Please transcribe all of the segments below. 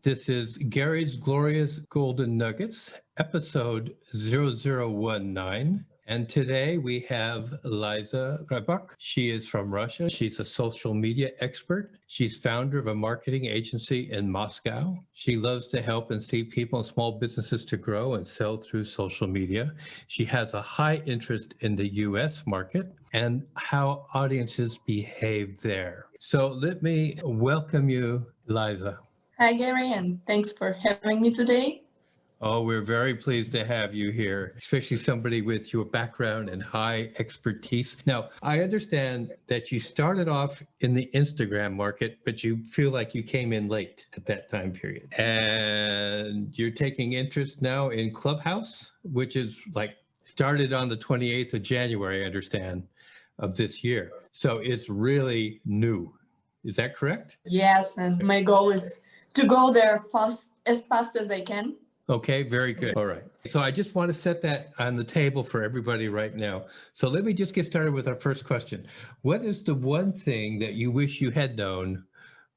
This is Gary's Glorious Golden Nuggets, episode 0019. And today we have Liza Rybak. She is from Russia. She's a social media expert. She's founder of a marketing agency in Moscow. She loves to help and see people and small businesses to grow and sell through social media. She has a high interest in the US market and how audiences behave there. So let me welcome you, Liza. Hi, Gary, and thanks for having me today. Oh, we're very pleased to have you here, especially somebody with your background and high expertise. Now, I understand that you started off in the Instagram market, but you feel like you came in late at that time period. And you're taking interest now in Clubhouse, which is like started on the 28th of January, I understand, of this year. So it's really new. Is that correct? Yes, and my goal is to go there as fast as I can. Okay, very good. All right. So I just want to set that on the table for everybody right now. So let me just get started with our first question. What is the one thing that you wish you had known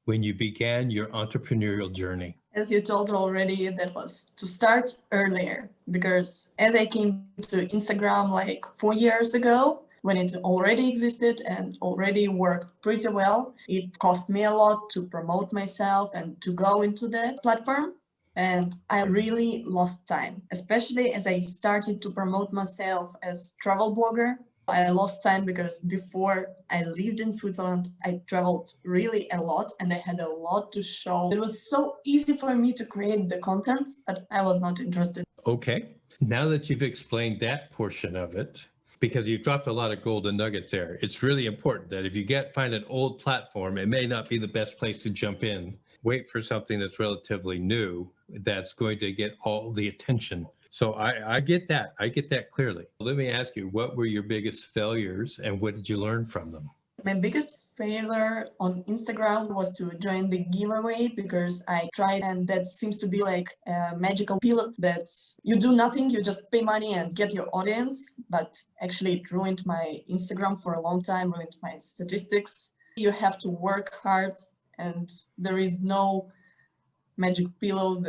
when you began your entrepreneurial journey? As you told already, that was to start earlier, because as I came to Instagram like 4 years ago, when it already existed and already worked pretty well, it cost me a lot to promote myself and to go into that platform. And I really lost time, especially as I started to promote myself as travel blogger. I lost time because before I lived in Switzerland, I traveled really a lot and I had a lot to show. It was so easy for me to create the content, but I was not interested. Okay. Now that you've explained that portion of it, because you've dropped a lot of golden nuggets there, it's really important that if you find an old platform, it may not be the best place to jump in. Wait for something that's relatively new that's going to get all the attention. So I get that. I get that clearly. Let me ask you, what were your biggest failures and what did you learn from them? My biggest failure on Instagram was to join the giveaway, because I tried and that seems to be like a magical pill that you do nothing, you just pay money and get your audience. But actually it ruined my Instagram for a long time, ruined my statistics. You have to work hard and there is no magic pill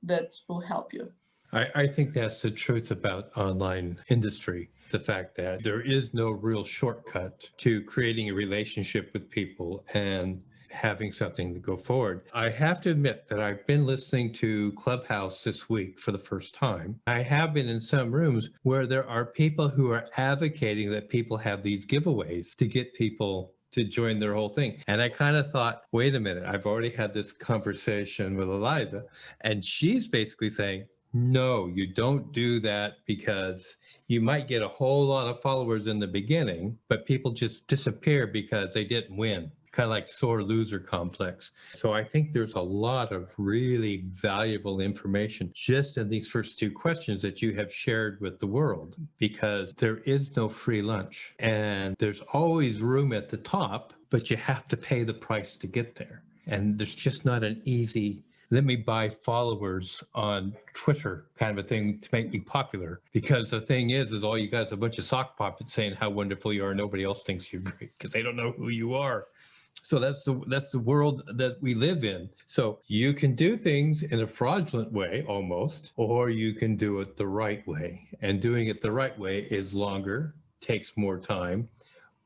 that will help you. I think that's the truth about online industry. The fact that there is no real shortcut to creating a relationship with people and having something to go forward. I have to admit that I've been listening to Clubhouse this week for the first time. I have been in some rooms where there are people who are advocating that people have these giveaways to get people to join their whole thing. And I kind of thought, wait a minute, I've already had this conversation with Eliza, and she's basically saying, no, you don't do that because you might get a whole lot of followers in the beginning, but people just disappear because they didn't win. Kind of like sore loser complex. So I think there's a lot of really valuable information just in these first two questions that you have shared with the world, because there is no free lunch and there's always room at the top, but you have to pay the price to get there. And there's just not an easy, let me buy followers on Twitter kind of a thing to make me popular. Because the thing is all you guys are a bunch of sock puppets saying how wonderful you are. Nobody else thinks you're great because they don't know who you are. So that's the world that we live in. So you can do things in a fraudulent way almost, or you can do it the right way. And doing it the right way is longer, takes more time.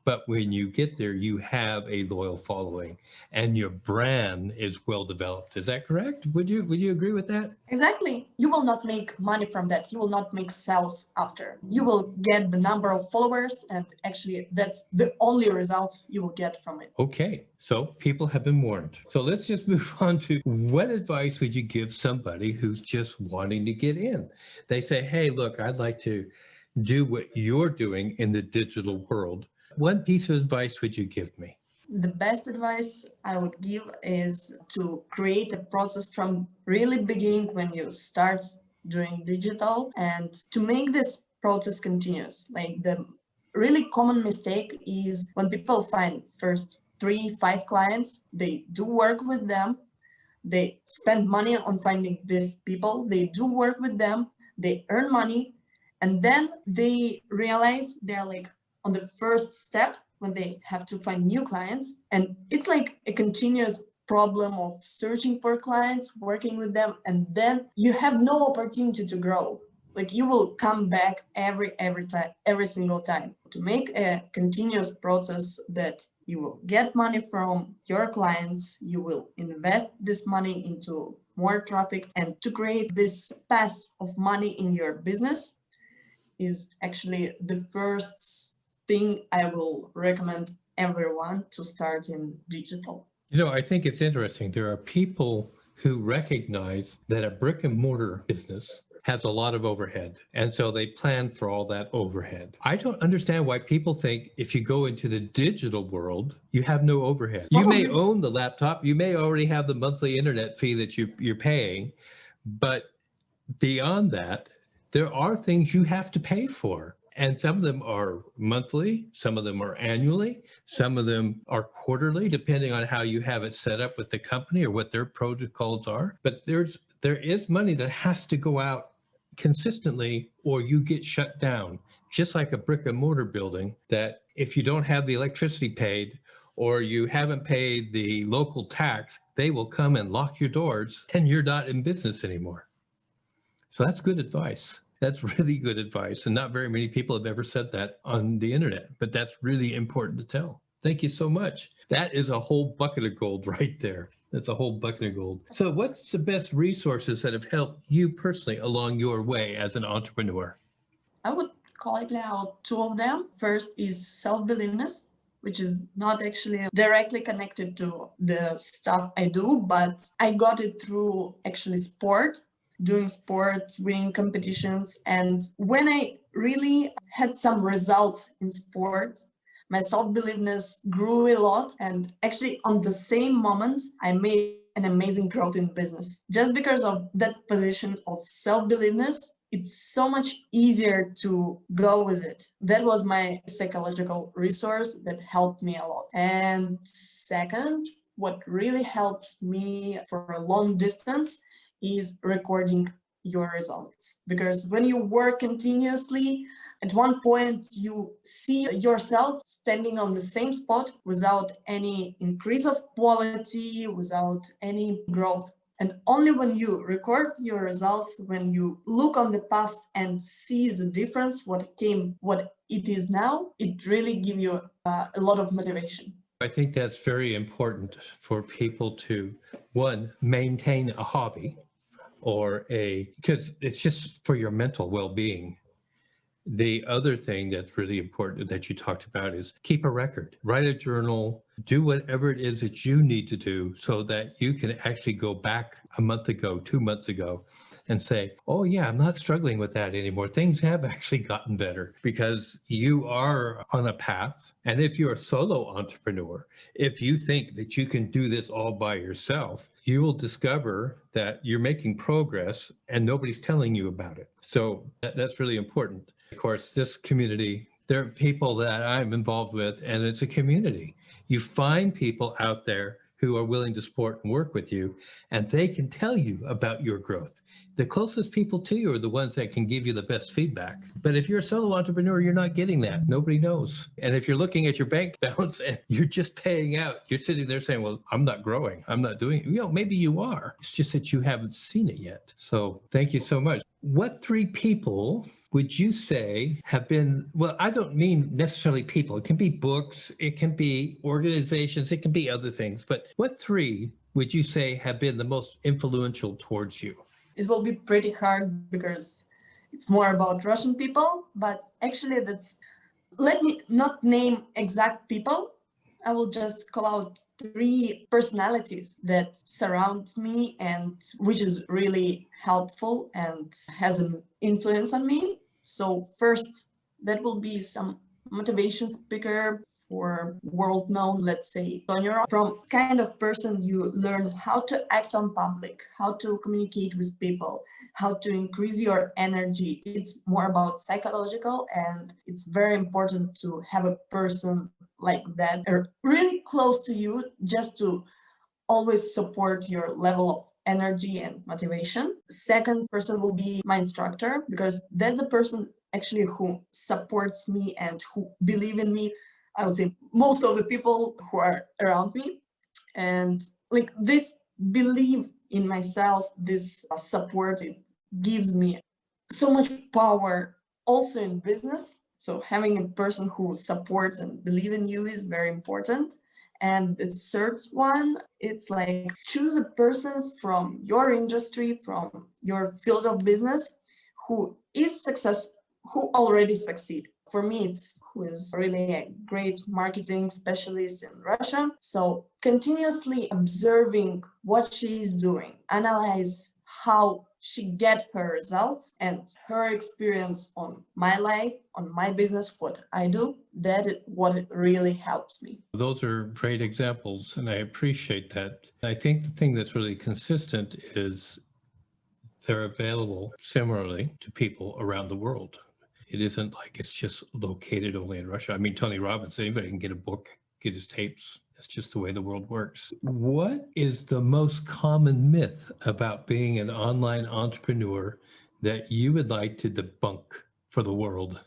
But when you get there, you have a loyal following and your brand is well developed. Is that correct? Would you agree with that? Exactly. You will not make money from that. You will not make sales after. You will get the number of followers, and actually that's the only result you will get from it. Okay, so people have been warned. So let's just move on to, what advice would you give somebody who's just wanting to get in? They say, hey, look, I'd like to do what you're doing in the digital world. What piece of advice would you give me? The best advice I would give is to create a process from really beginning when you start doing digital, and to make this process continuous. Like, the really common mistake is when people find first 3-5 clients, they do work with them, they spend money on finding these people, they do work with them, they earn money, and then they realize they're like on the first step when they have to find new clients. And it's like a continuous problem of searching for clients, working with them, and then you have no opportunity to grow. Like you will come back every time, every single time. To make a continuous process that you will get money from your clients, you will invest this money into more traffic, and to create this path of money in your business is actually the first thing I will recommend everyone to start in digital. I think it's interesting. There are people who recognize that a brick and mortar business has a lot of overhead. And so they plan for all that overhead. I don't understand why people think if you go into the digital world, you have no overhead. You may own the laptop, you may already have the monthly internet fee that you're paying, but beyond that, there are things you have to pay for. And some of them are monthly, some of them are annually, some of them are quarterly, depending on how you have it set up with the company or what their protocols are. But there is money that has to go out consistently or you get shut down, just like a brick and mortar building, that if you don't have the electricity paid or you haven't paid the local tax, they will come and lock your doors and you're not in business anymore. So that's good advice. That's really good advice. And not very many people have ever said that on the internet, but that's really important to tell. Thank you so much. That is a whole bucket of gold right there. That's a whole bucket of gold. So what's the best resources that have helped you personally along your way as an entrepreneur? I would call it out two of them. First is self-beliefness, which is not actually directly connected to the stuff I do, but I got it through actually sport, doing sports, winning competitions. And when I really had some results in sports, my self-beliefness grew a lot. And actually on the same moment, I made an amazing growth in business. Just because of that position of self-beliefness, it's so much easier to go with it. That was my psychological resource that helped me a lot. And second, what really helps me for a long distance is recording your results. Because when you work continuously, at one point you see yourself standing on the same spot without any increase of quality, without any growth. And only when you record your results, when you look on the past and see the difference, what it is now, it really gives you a lot of motivation. I think that's very important for people to, one, maintain a hobby because it's just for your mental well-being. The other thing that's really important that you talked about is keep a record, write a journal, do whatever it is that you need to do so that you can actually go back a month ago, 2 months ago, and say, oh yeah, I'm not struggling with that anymore. Things have actually gotten better because you are on a path. And if you're a solo entrepreneur, if you think that you can do this all by yourself, you will discover that you're making progress and nobody's telling you about it. So that's really important. Of course, this community, there are people that I'm involved with, and it's a community. You find people out there who are willing to support and work with you, and they can tell you about your growth. The closest people to you are the ones that can give you the best feedback. But if you're a solo entrepreneur, you're not getting that. Nobody knows. And if you're looking at your bank balance and you're just paying out, you're sitting there saying, well, I'm not growing. I'm not doing it. Maybe you are. It's just that you haven't seen it yet. So thank you so much. What three people would you say have been, well, I don't mean necessarily people. It can be books, it can be organizations, it can be other things. But what three would you say have been the most influential towards you? It will be pretty hard because it's more about Russian people, but actually let me not name exact people. I will just call out three personalities that surround me and which is really helpful and has an influence on me. So first, that will be some motivation speaker for world known, let's say, Sonia. From kind of person you learn how to act on public, how to communicate with people, how to increase your energy. It's more about psychological, and it's very important to have a person like that are really close to you just to always support your level of energy and motivation. Second person will be my instructor, because that's a person actually who supports me and who believe in me. I would say most of the people who are around me. And like this belief in myself, this support, it gives me so much power also in business. So having a person who supports and believe in you is very important. And the third one, it's like choose a person from your industry, from your field of business, who is success, who already succeed. For me, it's who is really a great marketing specialist in Russia. So continuously observing what she is doing, analyze how she get her results and her experience on my life, on my business, what I do, that is what it really helps me. Those are great examples, and I appreciate that. I think the thing that's really consistent is they're available similarly to people around the world. It isn't like it's just located only in Russia. I mean, Tony Robbins, anybody can get a book, get his tapes. That's just the way the world works. What is the most common myth about being an online entrepreneur that you would like to debunk for the world?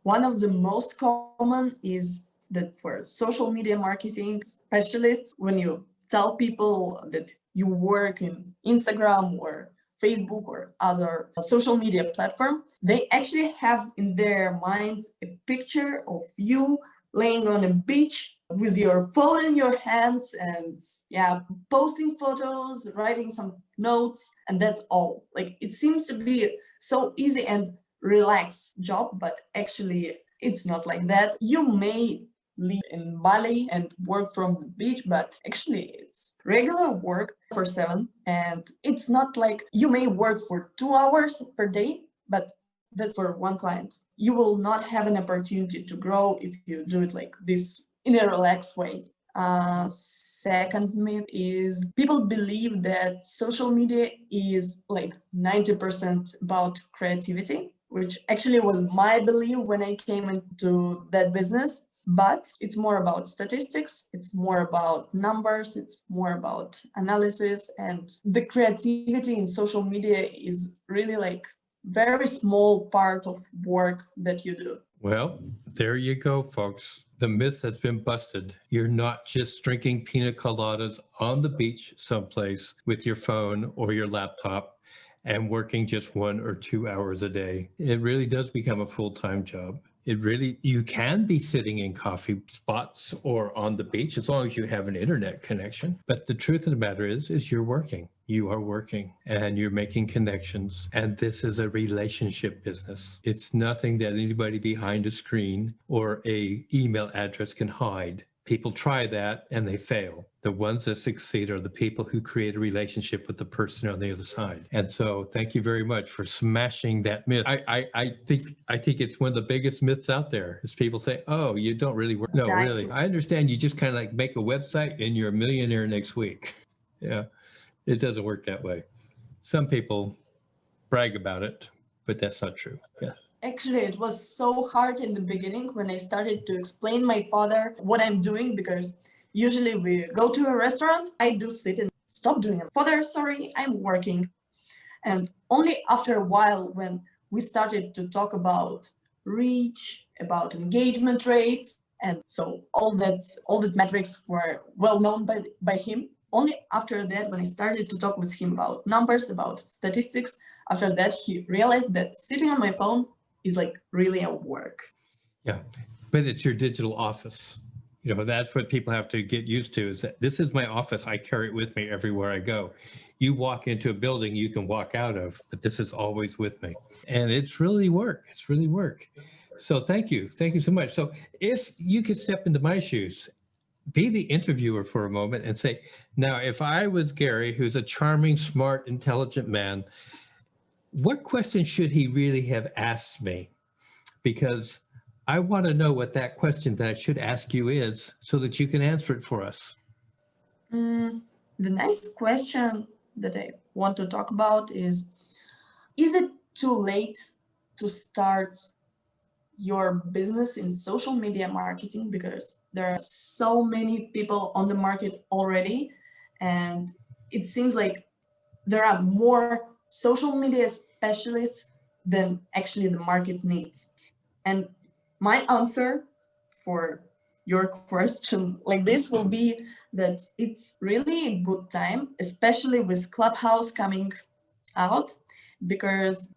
One of the most common is that for social media marketing specialists, when you tell people that you work in Instagram or Facebook or other social media platform, they actually have in their mind a picture of you laying on a beach with your phone in your hands and posting photos, writing some notes, and that's all. Like it seems to be so easy and relaxed job, but actually it's not like that. You may live in Bali and work from the beach, but actually it's regular work for 7. And it's not like you may work for 2 hours per day, but that's for one client. You will not have an opportunity to grow if you do it like this in a relaxed way. Second myth is people believe that social media is like 90% about creativity, which actually was my belief when I came into that business. But it's more about statistics, it's more about numbers, it's more about analysis, and the creativity in social media is really like very small part of work that you do. Well, there you go, folks. The myth has been busted. You're not just drinking pina coladas on the beach someplace with your phone or your laptop and working just 1 or 2 hours a day. It really does become a full-time job. You can be sitting in coffee spots or on the beach as long as you have an internet connection. But the truth of the matter is you're working. You are working and you're making connections. And this is a relationship business. It's nothing that anybody behind a screen or a email address can hide. People try that and they fail. The ones that succeed are the people who create a relationship with the person on the other side. And so thank you very much for smashing that myth. I think it's one of the biggest myths out there is people say, oh, you don't really work. No, Exactly. really. I understand you just kind of like make a website and you're a millionaire next week. Yeah, it doesn't work that way. Some people brag about it, but that's not true. Yeah. Actually, it was so hard in the beginning when I started to explain my father what I'm doing, because usually we go to a restaurant, I do sit and stop doing it. Father, sorry, I'm working. And only after a while, when we started to talk about reach, about engagement rates, and so all that metrics were well known by him. Only after that, when I started to talk with him about numbers, about statistics, after that he realized that sitting on my phone is like really a work. Yeah, but it's your digital office. You know, that's what people have to get used to is that this is my office. I carry it with me everywhere I go. You walk into a building you can walk out of, but this is always with me. And it's really work. It's really work. So thank you. Thank you so much. So if you could step into my shoes, be the interviewer for a moment and say, now, if I was Gary, who's a charming, smart, intelligent man, what question should he really have asked me? Because I want to know what that question that I should ask you is so that you can answer it for us. The next question that I want to talk about is it too late to start your business in social media marketing? Because there are so many people on the market already, and it seems like there are more social media specialists than actually the market needs. And my answer for your question like this will be that it's really a good time, especially with Clubhouse coming out, because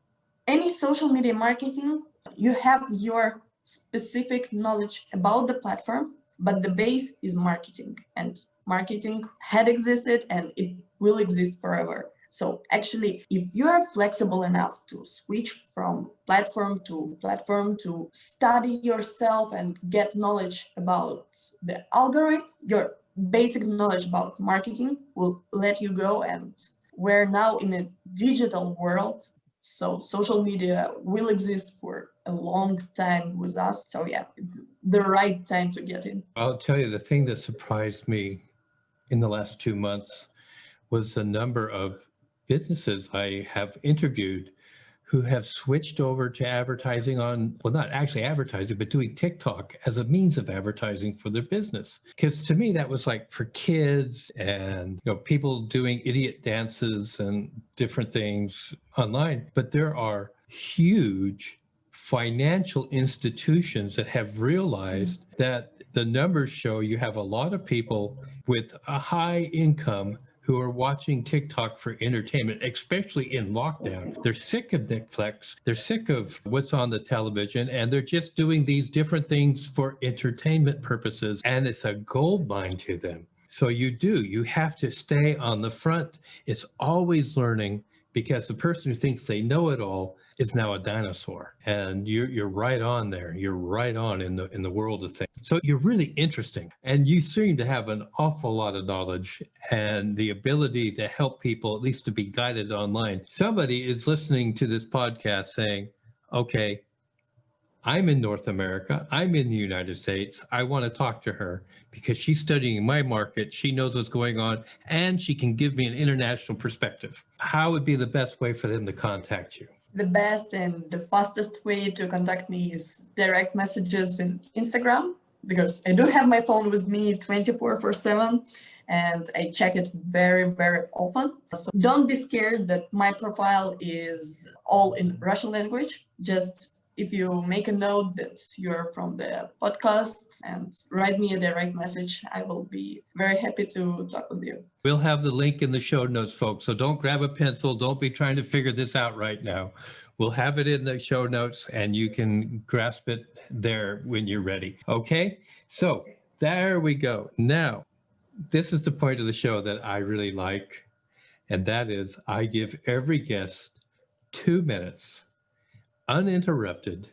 any social media marketing, you have your specific knowledge about the platform, but the base is marketing, and marketing had existed and it will exist forever. So actually, if you are flexible enough to switch from platform to study yourself and get knowledge about the algorithm, your basic knowledge about marketing will let you go. And we're now in a digital world, so social media will exist for a long time with us. So yeah, it's the right time to get in. I'll tell you, the thing that surprised me in the last 2 months was the number of businesses I have interviewed who have switched over to advertising on, well, not actually advertising, but doing TikTok as a means of advertising for their business. Because to me, that was like for kids and people doing idiot dances and different things online. But there are huge financial institutions that have realized that the numbers show you have a lot of people with a high income who are watching TikTok for entertainment, especially in lockdown. They're sick of Netflix. They're sick of what's on the television, and they're just doing these different things for entertainment purposes. And it's a gold mine to them. So you have to stay on the front. It's always learning, because the person who thinks they know it all is now a dinosaur. And you're right on there. You're right on in the world of things. So you're really interesting. And you seem to have an awful lot of knowledge and the ability to help people, at least to be guided online. Somebody is listening to this podcast saying, okay, I'm in North America. I'm in the United States. I want to talk to her because she's studying my market. She knows what's going on, and she can give me an international perspective. How would be the best way for them to contact you? The best and the fastest way to contact me is direct messages in Instagram, because I do have my phone with me 24/7 and I check it very, very often. So don't be scared that my profile is all in Russian language. Just if you make a note that you're from the podcast and write me a direct message, I will be very happy to talk with you. We'll have the link in the show notes, folks. So don't grab a pencil. Don't be trying to figure this out right now. We'll have it in the show notes and you can grasp it there when you're ready. Okay, so there we go. Now, this is the point of the show that I really like, and that is I give every guest 2 minutes uninterrupted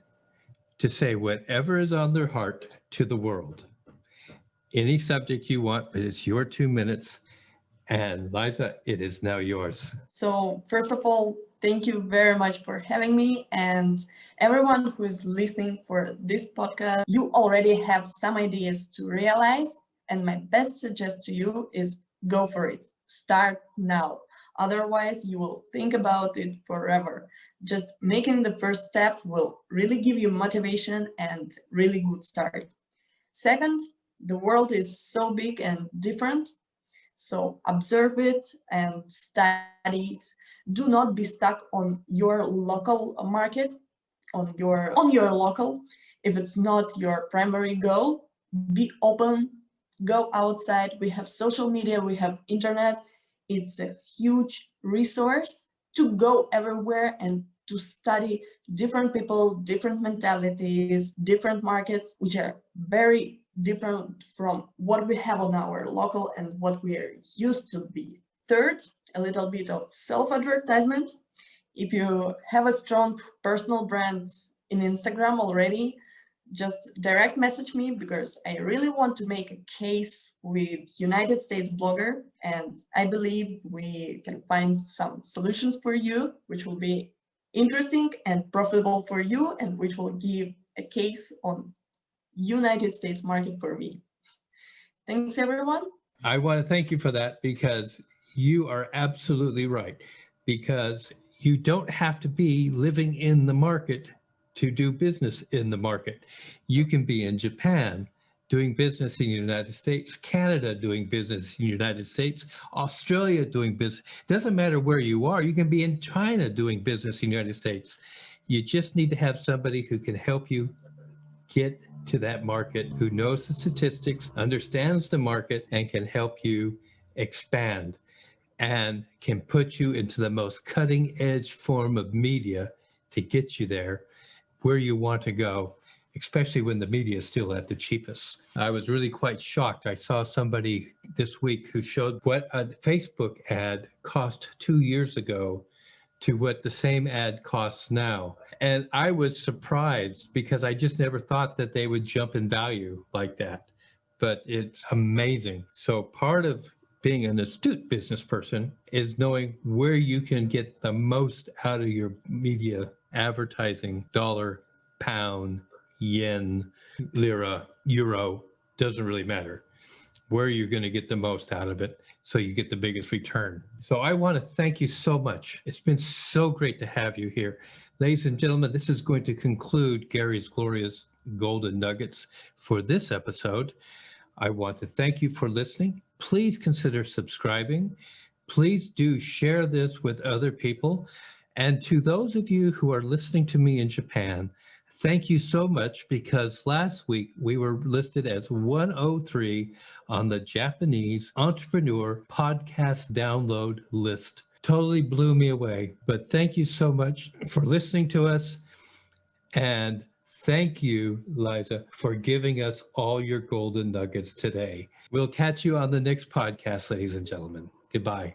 to say whatever is on their heart to the world. Any subject you want, but it's your 2 minutes. And Liza, it is now yours. So first of all, thank you very much for having me, and everyone who is listening for this podcast. You already have some ideas to realize, and my best suggestion to you is go for it. Start now. Otherwise, you will think about it forever. Just making the first step will really give you motivation and really good start. Second, the world is so big and different. So observe it and study it. Do not be stuck on your local market, on your local. If it's not your primary goal, be open, go outside. We have social media, we have internet. It's a huge resource to go everywhere and to study different people, different mentalities, different markets, which are very different from what we have on our local and what we are used to be. Third, a little bit of self-advertisement. If you have a strong personal brand in Instagram already, just direct message me, because I really want to make a case with United States blogger, and I believe we can find some solutions for you, which will be interesting and profitable for you, and which will give a case on United States market for me. Thanks, everyone. I want to thank you for that, because you are absolutely right. Because you don't have to be living in the market to do business in the market. You can be in Japan doing business in the United States, Canada doing business in the United States, Australia doing business. Doesn't matter where you are. You can be in China doing business in the United States. You just need to have somebody who can help you get to that market, who knows the statistics, understands the market, and can help you expand and can put you into the most cutting edge form of media to get you there where you want to go, especially when the media is still at the cheapest. I was really quite shocked. I saw somebody this week who showed what a Facebook ad cost 2 years ago to what the same ad costs now. And I was surprised because I just never thought that they would jump in value like that. But it's amazing. So part of being an astute business person is knowing where you can get the most out of your media advertising dollar, pound, yen, lira, euro, doesn't really matter. Where you're going to get the most out of it so you get the biggest return. So I want to thank you so much. It's been so great to have you here. Ladies and gentlemen, this is going to conclude Gary's Glorious Golden Nuggets for this episode. I want to thank you for listening. Please consider subscribing. Please do share this with other people. And to those of you who are listening to me in Japan, thank you so much, because last week we were listed as 103 on the Japanese Entrepreneur Podcast Download list. Totally blew me away. But thank you so much for listening to us. And thank you, Liza, for giving us all your golden nuggets today. We'll catch you on the next podcast, ladies and gentlemen. Goodbye.